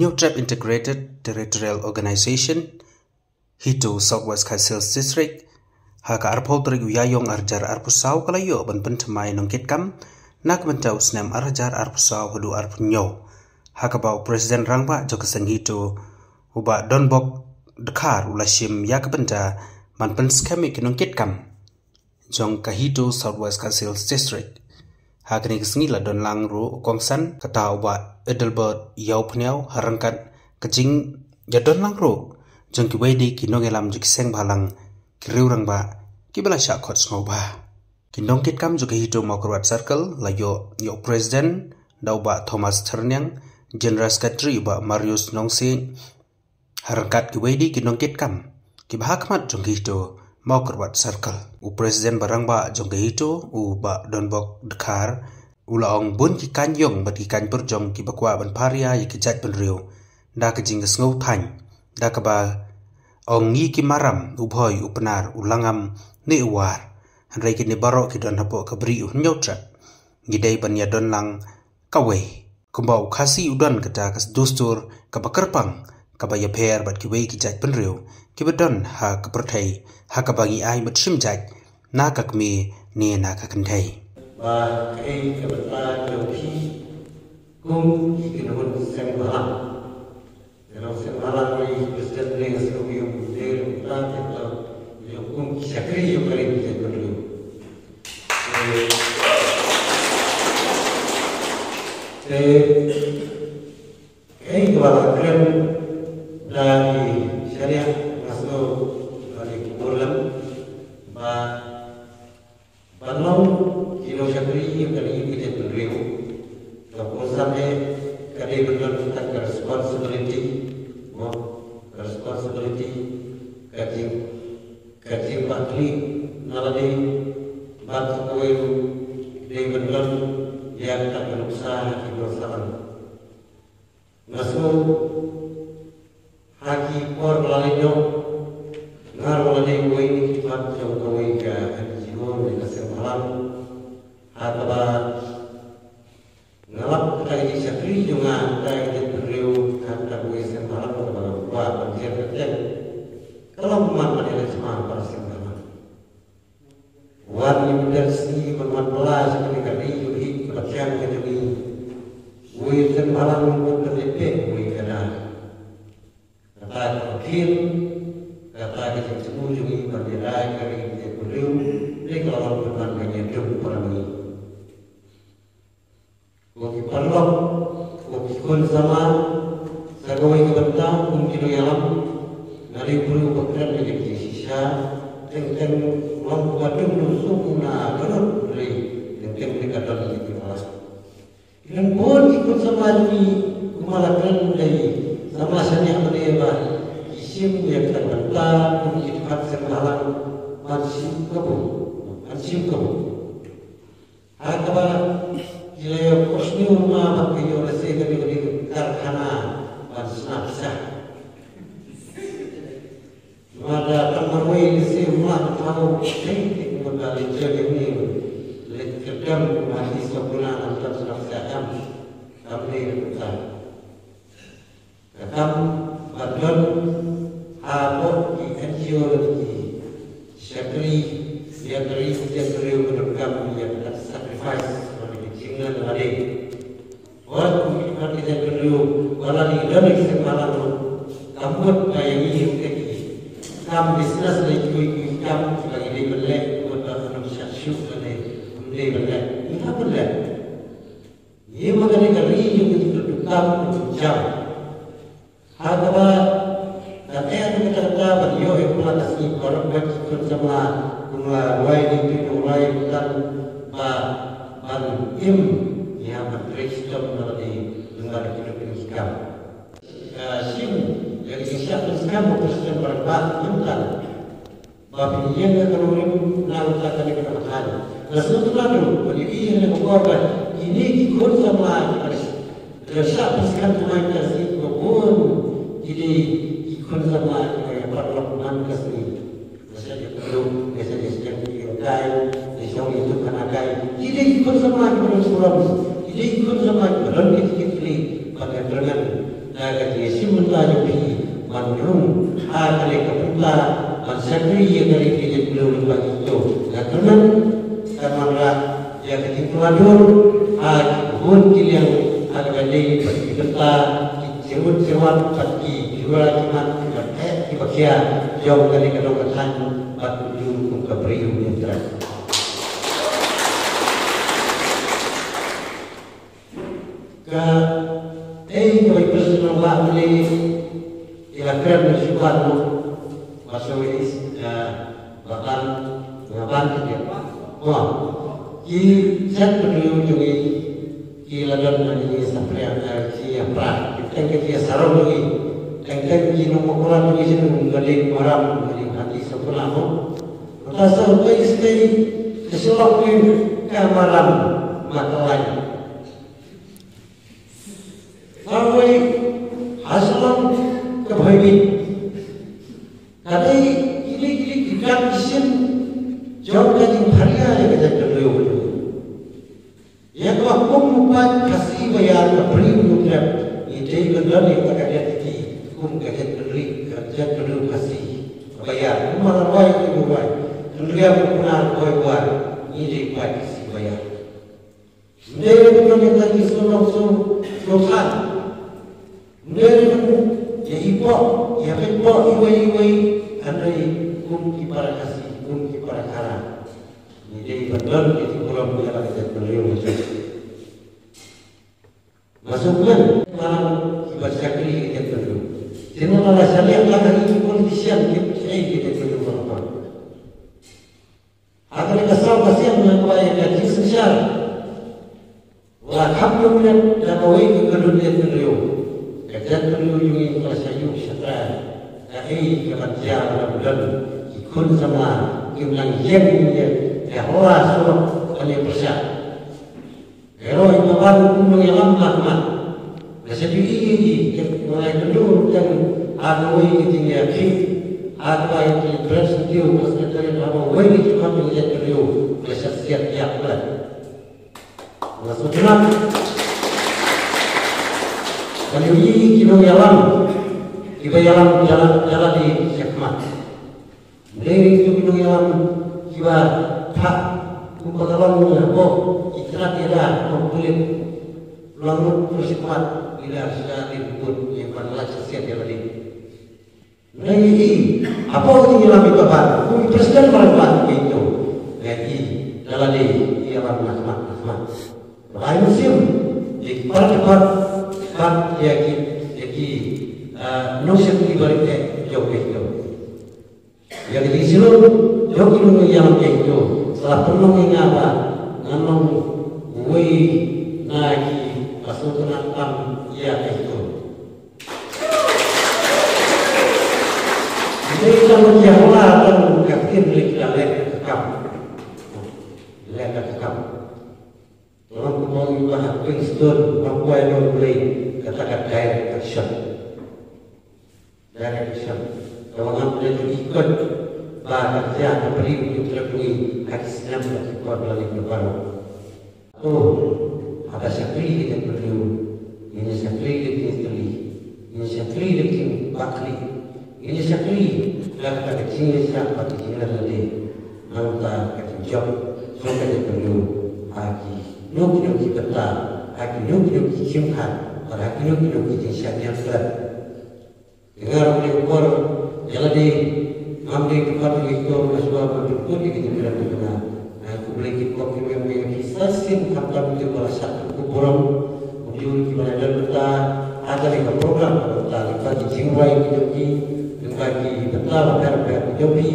New Trap Integrated Territorial Organization Hito Southwest Sales District haka arpotrik uyayong arjar arpusaw kalayo ban pentemai nongkit kam nak mentau senam arjar arpusaw hudu arpunyo haka bau Presiden Rangba Jokaseng Hito uba donbok dekar ulashim yak benda man penskami kinongkit kam jong kahito Southwest Sales District haka ni kesengila don langru kongsan kata uba Edelbert yau pniau harangkat kecing jadon langru jong ki wedi ki nongelam jikiseng balang ki riurang ba ki bala syakot sngoba ki nongkit kam juga hito mokrwat circle layo yo president dau ba Thomas Ternyang general secretary ba Marius Nongsi harangkat ki wedi ki nongkit kam ki bahakmat jong hito mokrwat circle u president barang ba jong hito u ba donbok dekar ulaong bun ki kanyong bat ki kan perjong ki bakwa ban paria yi ki jat ban riu da ka jing sngo than da ka ba ong ngi ki maram ubhoi upnar ulangam ni war hanrai ki ni baro ki don hapo ka bri u nyotra gidai ban ya don lang kawe kumbau khasi udan kata kas dustur ka bakarpang ka ba ya pher bat ki we ki jat ban riu ki badon ha ka perthai ha ka bangi ai mat sim jat na ka kmi ni na ka kanthai và cái vật ta nhiều khi cũng chỉ nó vẫn xem vào nó xem vào rồi president này sẽ có nhiều điều ta thì là nhiều cũng sẽ cái nhiều cái gì sẽ được cái vào cái là thì syariah masuk dari kurang và Banong kilo syakri kali kita beriu, keputusannya kali benar tentang responsibility, kaji bakli naladi bantu kau dia benar yang tak berusaha kebersamaan. Masuk haki por lalinyo ngar lalinyo kau ini kibat jauh kau ika di nasir malam atau ngalap kita ini syakri juga kita ini beriu kata gue nasir malam atau buat banjir kecil kalau peman pada semua pada semua warni bersi berman belas ketika ini kebajian kejadi gue nasir malam gue terlebih gue kena kata kecil kata kecil semua juga berdirai kali kita beriu ini kalau bukan menyeduk orang ini. Bagi perlok, bagi kun sama, sagawai kebentar, mungkin yalam, nari bulu bekerja menjadi sisa, tentang orang badung nusuk na gerut beli, tentang mereka dalam itu malas. Ilan pun ikut sama ini, kumalakan dari sama sanya menembak, isim yang terbentar, mungkin kat semalam masih kebun. Anjingku, agak jika kosni rumah bagi orang segera di karkhana bahasa sah. Mada tamarway di rumah tahu penting kembali jadi ini lekerdam masih sebulan antara seragam kami besar. Kakam badon abot di NGO di syakri dia beri beragam yang sacrifice bagi cingan hari. Orang mungkin kita perlu walau di dalam kesempatan kamput kayak ini kam bisnes lagi kam lagi di belak buat manusia syuk lagi di belak ini apa belak? Ia mengenai kali yang kita tukar jam. Harga katanya kita kata beliau yang pernah kasih korban ikut sama mulai di mulai bukan ban im yang berkristom dari dengar hidup Islam. Sim yang Islam berkristom berbat bukan. Bagi yang kelurim nalutakan di kenakan. Rasulullah itu bagi yang mengorban ini ikut sama resah Islam main kasih kebun jadi ikut sama yang perlakuan kasih. Saya perlu saya sedang dikai, saya itu kena kai. Tidak ikut sama dengan suram, tidak ikut sama dengan kita ini pada dengan daga di simula jopi manrum kali kapula mansakri yang dari kita belum bagi itu karena kamera yang ketimpulanun hun yang agak dari kita cerut pagi jual cuma di bagian jauh dari kedokteran batu juru ke beriu yang koi personal waktu ilakan bersyukur masuk ini bahkan ngaban dia wah ki set beriu juga ki ladan ini sampai ki apa kita ki sarong lagi kita ki nomor orang lagi sini mengadil orang mengadil hati sekolah mo maka sampai sekali sesuatu kamaram makalanya Awai hasilnya kebahagiaan. Tadi ini kita isin jauh dari hari yang kita terlalu. Yang aku membuat kasih bayar beri untuk ide benar yang tak ada di kum kerja terlalu kasih bayar. Mana baik itu baik. Terlihat benar baik ide baik kasih bayar. Dia benar yang lagi suruh Dari ya ipo, ya ipo, iwai, andai kum kipara kasih, kum kipara kara. Jadi betul itu pulau punya kita beliau masukkan dalam kibat sakri kita beliau. Jangan malah saya akan ini politician kita beliau apa. Agar kesal kasihan mengenai gaji sosial. Alhamdulillah dan awal kedudukan beliau. Kerja terluyung masayu syatra, kami kerja dalam ikut sama kimlang jemnya, orang semua kami persia. Kalau yang awal kumung yang lama, nasi ini mulai dulu dan aku ini lagi, aku ini bersedia untuk kerja dalam awal itu kami kerja terluyung, kerja siap lah. Maksudnya. Kalau ini kilo yalam, kita yalam jalan di Sekmat. Dari itu kilo yalam kita tak kumpulkan oh ikhlas tidak kumpulin lalu Sekmat tidak sudah dibuat yang mana sesiat yang tadi. Dari ini apa yang yalam itu apa? Kami presiden malah itu. Jadi jalan di yalam Sekmat. Lain musim di part yaki nusyak di balik jauh itu. Yang di sini jauh itu yang itu. Setelah penuh ini apa? Nganong wei nagi pasukan tam ya itu. Jadi kalau yang lain kafir lek kekam. Orang kumau ibah Princeton mampuai membeli katakan direct action. Kalau ngambil ikut bah kerja beri untuk terpenuhi hadis Nabi kita melalui kebaru. Ada sekali kita perlu ini sekali ini sekali bakli ini sekali dah kata kecil siapa kecil tadi angka kerja sampai kita perlu lagi. Nuk kita haki nuk simpan, or haki nuk siap yang berat. Dengar oleh ukor, jalan di ambil tempat itu masuk berjumpa di kita berat benar. Aku boleh kita yang kisah sim kapal itu pada satu kuburan, ujung kita ada beta, ada lagi program beta, bagi jiwa yang hidupi, bagi beta berapa hidupi,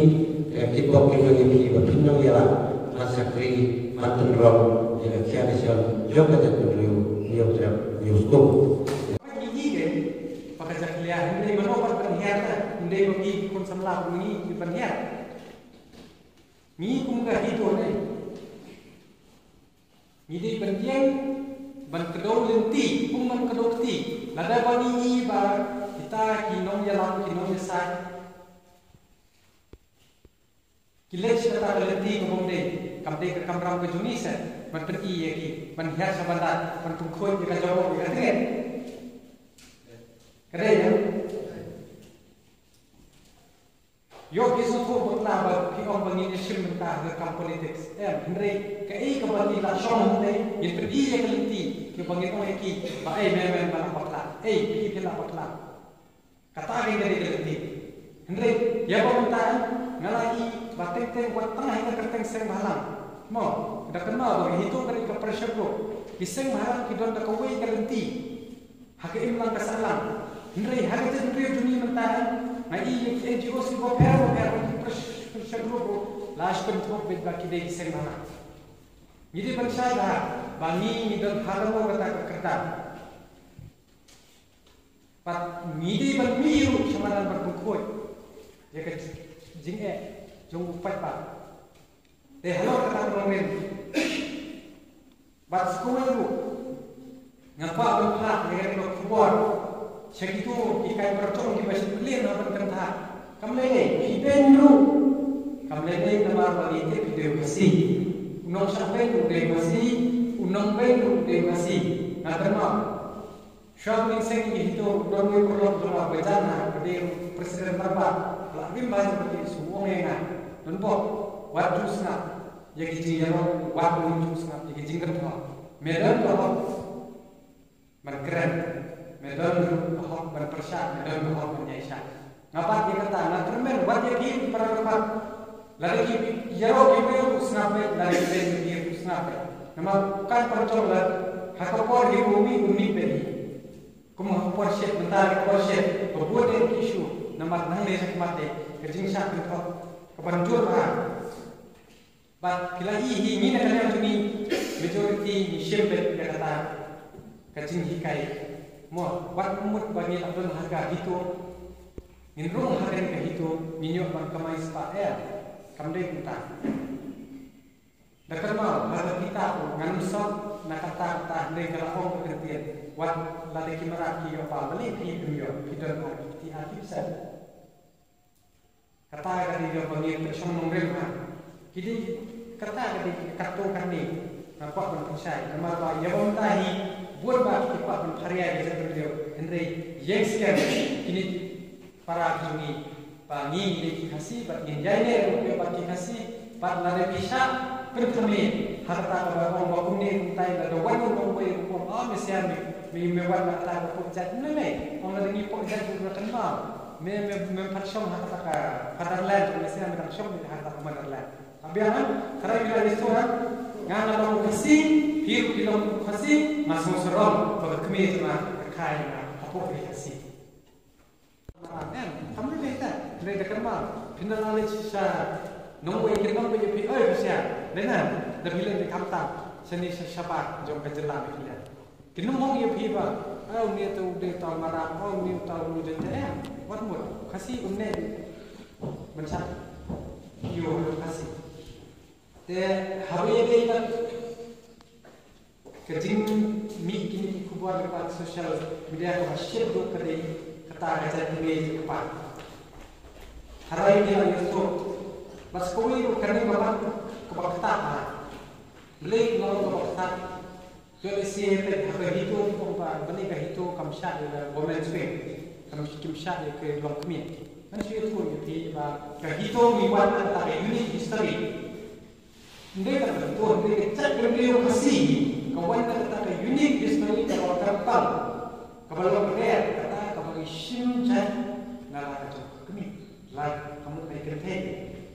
kita yang berpindah ialah masakri mantan rom. Jika kian isal jauh kita beliau terap nyusuk. Ini kan pekerja kalian ini menopang penhiar, ini bagi kun semlah ini penhiar. Ni kumga itu ni. Ni penhiar ban kedau lenti, kumman kedau ti. Nada bani ba kita kinong yalam kinong yasai. Kilek kita lenti ngomong kamde ke kamram ke Indonesia man pergi ya ki man hias sabanda man tungkoi ke jauh ya kan Kadang yo kisu tu berlaba ki om bangin isim mentah rekam politik. Henry kai kembali la shong te yang pergi yang kelenti ki bangin oi ki ba memang bana patla. Pi pila patla. Kata ke dari kelenti. Henry ya pementaan ngalai bateng-teng buat tengah hingga kerteng seng malam. Mo dah kenal bagi hitung dari ke pressure group. Kiseng malam ki don da kawai kelenti. Hakim lang kasalang. Henry hari tu Henry dunia mentaan ngai NGO si go per pressure group last pun tu bed baki dei kiseng malam. Jadi bangsa dah bangi ni don halamo kata kerta. Pat midi ban miru samaran berbukuy. Ya ke jing jong upat pa. Halo kata romen. Bat sekolah itu ngapa berhak dengan kubur. Segitu ikan bercong di masjid belian apa kata. Kamlene ibenru. Kamlene nama bagi video kasih. Unong sampai tu dia masih, unong baru dia masih. Ngaterma. Shopping seng itu doni perlu cuma bejana pada presiden berapa. Lagi banyak seperti semua yang nampak wajib senap. Jadi jinggaran wajib senap. Jadi jinggaran tu. Medan tu berkeren. Medan tu berpersyak. Medan tu menyaisyah. Ngapa dia kata? Ngatermen wajib ini para lepas. Lagi jauh kita senap. Lagi dia senap. Nama kan percoba. Hakapor di bumi beri. Kuma porset bentar porset berbuat dengan isu nama nang lesak mate kejing sak itu kebanjur lah. Bat kila ini nak kena tuni majority ni shembet dia kata kejing hikai. Mo wat mut bagi abdul harga itu minrung harga ke itu minyak ban kamai spa kamdai kita. Dekat mal harga kita ngansop nak kata dari kelakon kekertian. Wat ladai kimeraki apa beli pi dunia kita arti bisa. Kata dari dia panggil persong nomor jadi kata dari kartu kami nampak berpersai. Kamar ba ya bontahi buat ba kita pun karya dia beliau Henry yes kan ini para kini pangi di kasih bat nginjai rupiah bagi kasih bat ladai bisa pertama harta orang bakum ni entai ada wajib membayar uang mesian mewah harta bakum jat ni orang lagi pok jat juga kenal mempersom harta fatherland mesian mempersom harta motherland abian karena bila restoran ngana bakum kasih hiru bilang kasih masuk seram pada kami cuma kai apa kasih kamu ni tak mereka kenal final knowledge nunggu yang kita punya pi bisa benar dah bila di kamta seni siapa jom kejelang kita kena mau ya pi ba ni tu de tahu marah ni tahu je wat mut kasih unne mencak yo kasih te hari ini kan kejing mi kini kubuat dekat sosial media ko share do kedai kata aja di depan hari ini itu Mas kawin kerana bapak kebaktan, beli lalu kebaktan, jadi siapa kehidupan kompa, beli kehidupan kamsat ada government spend, kamsat ke long kemih, kan siapa tu jadi kehidupan miwan antara unit history, mereka betul mereka cek beliau kasih, kawan antara unit history kalau terpal, kalau berder kata kalau isim cek ngalah kacau kemih, like kamu naik kereta.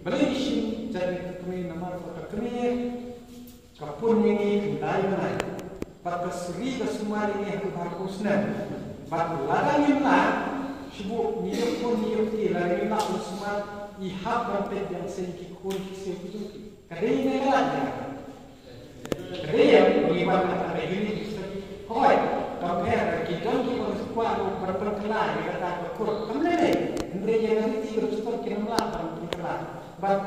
Beli isim jadi kami nama kami kapun ini mulai mulai. Pada seri kesemua ini aku harusnya. Pada ladang ini lah, sebab niat pun niat ti ladang ini lah semua ihap berpet yang sedikit kun sedikit. Kadai ini lah. Kadai yang lima kata ini sedikit. Koi, compare kita kita sekolah berperkelah kata berkurang. Kamu ni, Hendra yang nanti berjuta kirimlah berperkelah. But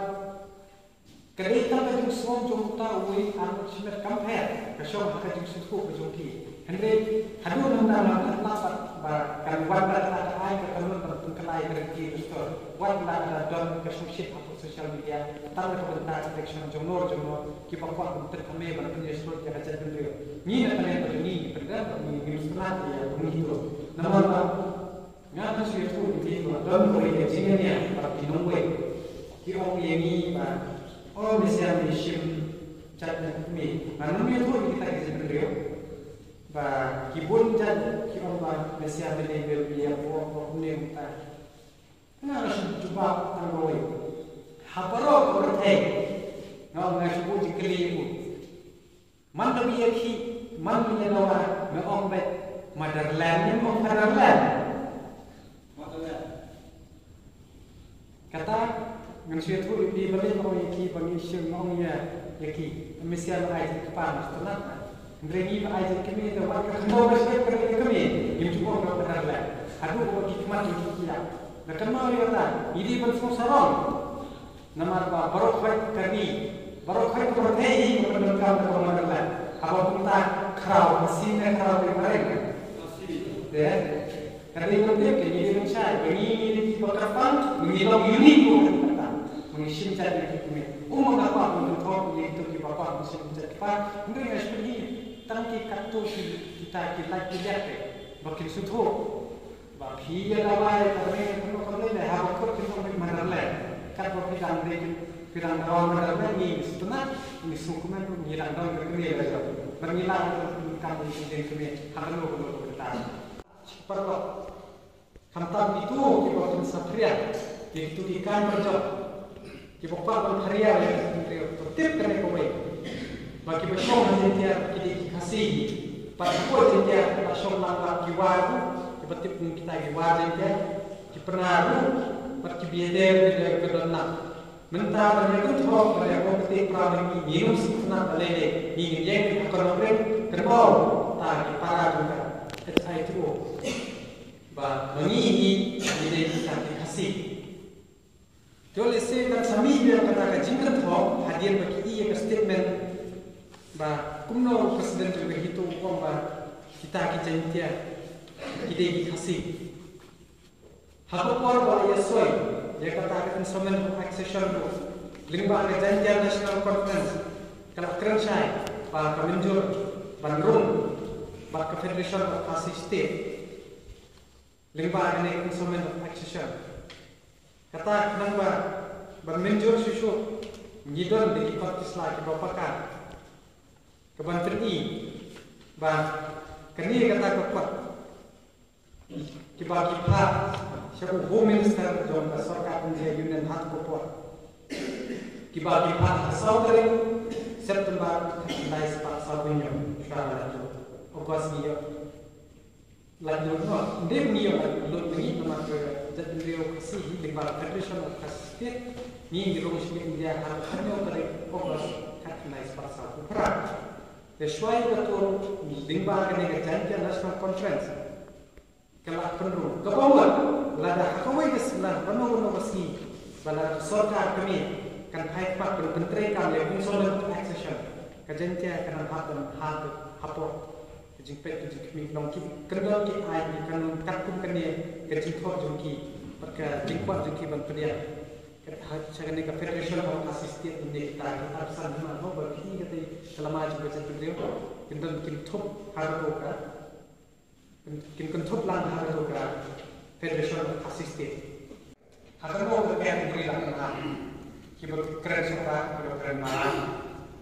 kereta kajung semua jom tahu anu simet compare kasih kajung suku kajung ki Henry hadu nanda lapat kan wanda ada ai ke kamu berkelai kerja store wanda ada don kasih apa sosial media tahu kebentar section jomor kita kuat untuk kami berpunya store yang ada dulu ni nak kalian begini berdebat ni setelah ya begitu nama ngana suy thu di don ko ye jingnya para pinongwe ki ong ye ni ba o mesia mi shim chat mi anu mi thu kita ke sendiri ba kibun jan ki ong ba mesia me be ya po ne ta ngana suy coba angoi habaro ko te ngau ngai subu dikeli ibu man nabi yakhi man ni nawa me ong bet motherland ni ong motherland kata ngan suy thu di balik ong yakhi bagi shim ong ya yakhi mesia ai ke pan setelah ndrengi ba ai ke me da wa ka mo ba se ke me yim chu ong motherland adu ko hikmat ni kiya da kama ri kata idi ban so sarong namar ba barok kami barok ko protein ko ban ka ko motherland apa kita crowd mesin crowd yang mereka ya karena itu dia kini dia mencari begini di Balikpapan mengilang unik kata mengisi cari kami apa pun tahu itu di Balikpapan mesti mencari mungkin yang seperti tangki kartu kita lihat makin suatu bagi ya lawai kalau dah habis kita mana leh kan kita pirang dawan dalam ini sebenarnya ini sukuman pun hilang dalam kami saja berhilang kami di kami harus kita perlu kantam itu kita akan sapria itu ikan berjot kita pakai karya yang tertib kena kau bagi bersama dia kita kasih pada kau dia bersama langkah kiwaru kita tip kita kiwaru dia kita pernah bagi biaya dia berdoa mentah banyak tu banyak orang ketik perahu minum sebenarnya lele minum yang ekonomi kerbau tadi para juga itu tu bah mengihi jadi kita kasih Jadi saya kami yang kata jingkat ho hadir bagi ia ke statement bah kumno presiden juga itu bah kita jantia kita kasih Hapapor ba yasoi dia kata instrument of accession to lingba ke jantia national conference kalau keren saya ba kaminjur bandung ba ke federation of Khasi state lingba ke instrument of accession kata kenapa bermenjur susu ngidon di kotis lagi bapakan kebantri ba kini kata kuat kibagi pak siapa home minister John Sarkar India Union hat kuat kibagi pak Saudari September nice pak Saudari sekarang itu August dia lagi no dia niyo lo ini nama ke jadi dia kasih di bawah Federation of State ni di rumah India harus hanya dari August kat nice pak Saudari sesuai betul di bawah kena janji national conference kalau perlu kebawah lada hakawai keselah penuh besi bala Sarkar kami kan hai pak menteri kami instrument of accession kajentia kan hapor jingpet jingmi nongki kendal ki ai kan katum kene kejingkor jungki perka jingkwat jungki ban pedia sagane ka federation of assisted ini kita arsan ma ho bagi kete selama juga jadi kendal kin top harto ka kin top lang harto ka federation of assisted agar mau berpihak beri langkah kibar keren suka kibar keren malam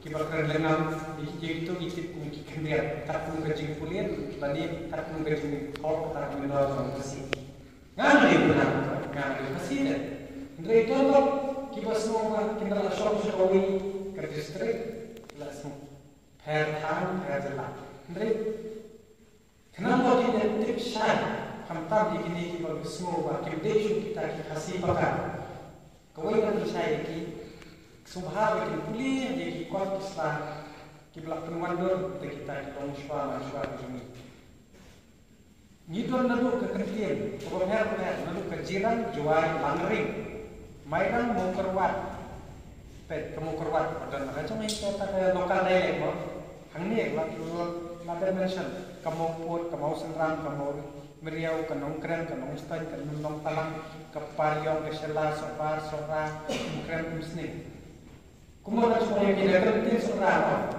kibar keren lengan di itu ikut mungkin kendir tak pun kerjing kulit tadi tak pun kerjing kau tak menolak orang kasih ngani benar ngani kasih deh dari itu loh kibar semua kita langsung sekali ke distrik langsung perhan perjalan dari kenapa tidak tip shy kamtam di kini kibar semua kibar kita kasih pakai kau yang percaya ki subhanahu wa ta'ala jadi kuat Islam kiblat penwandur kita tongshwa maswa ini ngidon nadu ke kerjien program nadu ke jiran jual langring mainan mau kerwat pet kamu kerwat dan macam ini kita lokal dialek mo hangni lada mention kamu put kamu senrang kamu meriau kanong keren kanong stan kanong talang keparyong kesela sopar sora keren muslim kumana supaya kita kerti seorang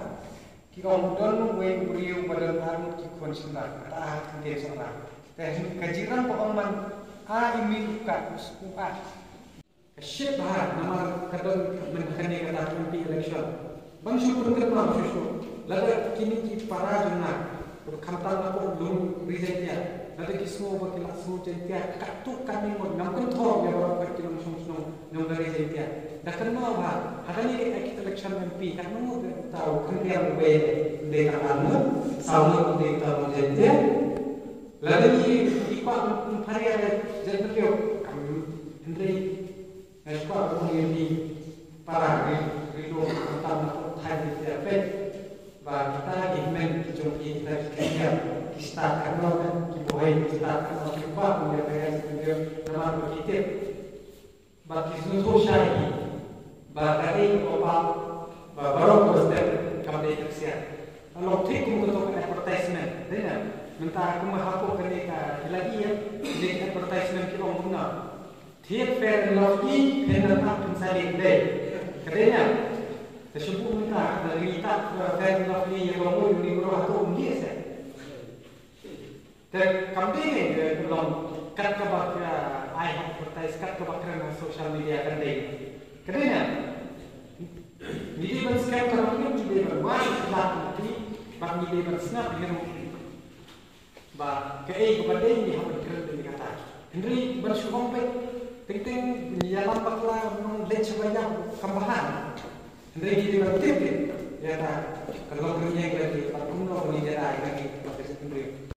kita udon we beriu badan armut ki kon senar kata kerti seorang teh kajiran pokokman imi ka uskupa shit bahar nama kadon menkane kata MP election bang syukur ke ma syukur laga kini ki para juna kamtan na ko lung risetnya laga ki semua bakil semua jentia katu kami mo namkan thor ya ba ka kilong sung nong risetnya dakan ma ba hadani ki election MP kan mo tahu kan dia be de kanu sauna de tahu jentia laga ki ipa paria jentia Andre Escola Community para Rio Tentang Thai Therapy và kita ingin kita start karena kita start karena kita punya pengen nama kita bagi seluruh syariah bagi apa baru proses kami kerja kalau tik untuk advertisement dengan minta aku menghapus kerja lagi ya di advertisement kita guna Thiệt fair lovely dan tetap mensalin deh. Katanya, tersebut minta dari kita fair lovely yang kamu di bawah tu dia sah. Dan kami ni belum kat kebak advertise kat kebak kerana social media kan deh. Katanya, ni dia sekarang kalau ni dia bermain lah nanti, bang dia bersnap dengan bah kei kepada ini hamil kerana dia kata. Henry bersyukur baik. Ting-ting jalan bakla memang late sebanyak kambahan. Henry di bertip ya tak kalau kerja lagi, kalau kamu nak beli jalan lagi, pakai sendiri.